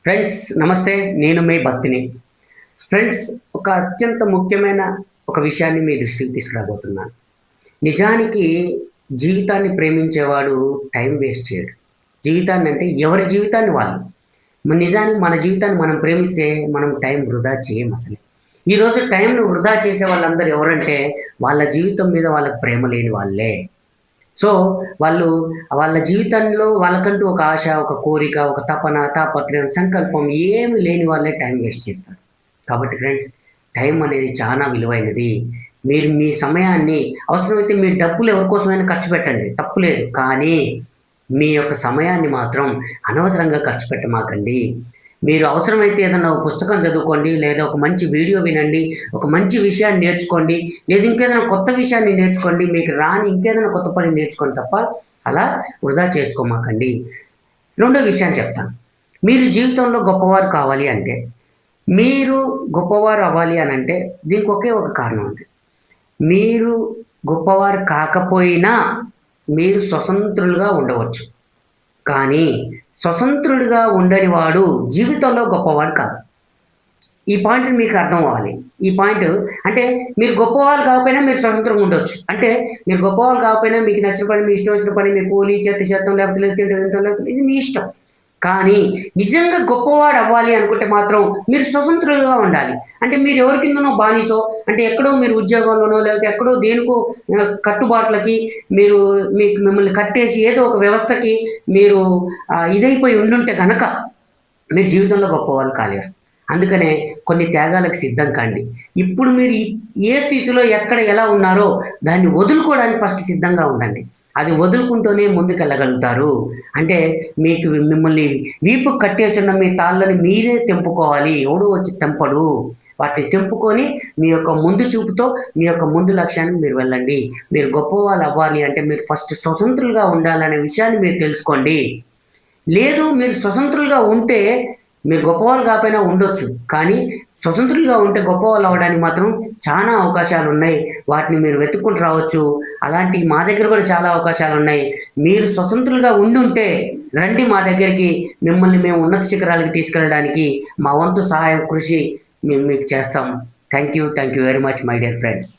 Friends నమస్తే. నేను మీ భక్తిని. ఫ్రెండ్స్, ఒక అత్యంత ముఖ్యమైన ఒక విషయాన్ని మీ దృష్టికి తీసుకురాబోతున్నాను. నిజానికి జీవితాన్ని ప్రేమించేవాడు టైం వేస్ట్ చేయడు. జీవితాన్ని అంటే ఎవరి జీవితాన్ని వాళ్ళు. నిజానికి మన జీవితాన్ని మనం ప్రేమిస్తే మనం టైం వృధా చేయం అసలు. ఈరోజు టైంను వృధా చేసే వాళ్ళందరూ ఎవరంటే వాళ్ళ జీవితం మీద వాళ్ళకి ప్రేమ లేని వాళ్ళే. సో, వాళ్ళు వాళ్ళ జీవితంలో వాళ్ళకంటూ ఒక ఆశ, ఒక కోరిక, ఒక తపన, తాపత్రయం, సంకల్పం ఏమి లేని వాళ్ళే టైం వేస్ట్ చేస్తారు. కాబట్టి ఫ్రెండ్స్, టైం అనేది చాలా విలువైనది. మీరు మీ సమయాన్ని అవసరమైతే మీ డబ్బులు ఎవరి కోసమైనా ఖర్చు పెట్టండి, తప్పులేదు. కానీ మీ యొక్క సమయాన్ని మాత్రం అనవసరంగా ఖర్చు పెట్టమాకండి. మీరు అవసరమైతే ఏదన్నా ఒక పుస్తకం చదువుకోండి, లేదా ఒక మంచి వీడియో వినండి, ఒక మంచి విషయాన్ని నేర్చుకోండి, లేదా ఇంకేదైనా కొత్త విషయాన్ని నేర్చుకోండి, మీకు రాని ఇంకేదైనా కొత్త పని నేర్చుకోండి తప్ప అలా వృధా చేసుకోమాకండి. రెండో విషయాన్ని చెప్తాను. మీరు జీవితంలో గొప్పవారు కావాలి అంటే, మీరు గొప్పవారు అవ్వాలి అని అంటే దీనికి ఒకే ఒక కారణం ఉంది. మీరు గొప్పవారు కాకపోయినా మీరు స్వతంత్రులుగా ఉండవచ్చు. కానీ స్వతంత్రుడిగా ఉండని వాడు జీవితంలో గొప్పవాడు కాదు. ఈ పాయింట్ మీకు అర్థం అవ్వాలి. ఈ పాయింట్ అంటే మీరు గొప్పవాళ్ళు కాకపోయినా మీరు స్వతంత్రంగా ఉండొచ్చు. అంటే మీరు గొప్పవాళ్ళు కాకపోయినా మీకు నచ్చిన పని, మీ ఇష్టం వచ్చిన పని, మీ కూలి చెత్త చేత్తం లేకపోతే తింటాం ఇది మీ ఇష్టం. కానీ నిజంగా గొప్పవాడు అవ్వాలి అనుకుంటే మాత్రం మీరు స్వతంత్రులుగా ఉండాలి. అంటే మీరు ఎవరి కిందనో బానిసో, అంటే ఎక్కడో మీరు ఉద్యోగంలోనో లేకపోతే ఎక్కడో దేనికో కట్టుబాట్లకి మీరు మిమ్మల్ని కట్టేసి ఏదో ఒక వ్యవస్థకి మీరు ఇదైపోయి ఉండుంటే కనుక మీరు జీవితంలో గొప్పవాళ్ళు కాలేరు. అందుకనే కొన్ని త్యాగాలకు సిద్ధం కండి. ఇప్పుడు మీరు ఏ స్థితిలో ఎక్కడ ఎలా ఉన్నారో దాన్ని వదులుకోవడానికి ఫస్ట్ సిద్ధంగా ఉండండి. అది వదులుకుంటూనే ముందుకెళ్ళగలుగుతారు. అంటే మీకు మిమ్మల్ని వీపు కట్టేసిన మీ తాళ్ళని మీరే తెంపుకోవాలి. ఎవడో వచ్చి తెంపడు. వాటిని తెంపుకొని మీ యొక్క ముందు చూపుతో మీ యొక్క ముందు లక్ష్యానికి మీరు వెళ్ళండి. మీరు గొప్పవాళ్ళు అవ్వాలి అంటే మీరు ఫస్ట్ స్వతంత్రులుగా ఉండాలనే విషయాన్ని మీరు తెలుసుకోండి. లేదు, మీరు స్వతంత్రులుగా ఉంటే మీరు గొప్పవాళ్ళు కాకపోయినా ఉండొచ్చు. కానీ స్వతంత్రులుగా ఉంటే గొప్పవాళ్ళు అవ్వడానికి మాత్రం చాలా అవకాశాలు ఉన్నాయి. వాటిని మీరు వెతుక్కుంటూ రావచ్చు. అలాంటి మా దగ్గర కూడా చాలా అవకాశాలు ఉన్నాయి. మీరు స్వతంత్రులుగా ఉండుంటే రండి మా దగ్గరికి. మిమ్మల్ని మేము ఉన్నత శిఖరాలకి తీసుకెళ్ళడానికి మా వంతు సహాయం, కృషి మేము మీకు చేస్తాం. Thank you very much my dear friends.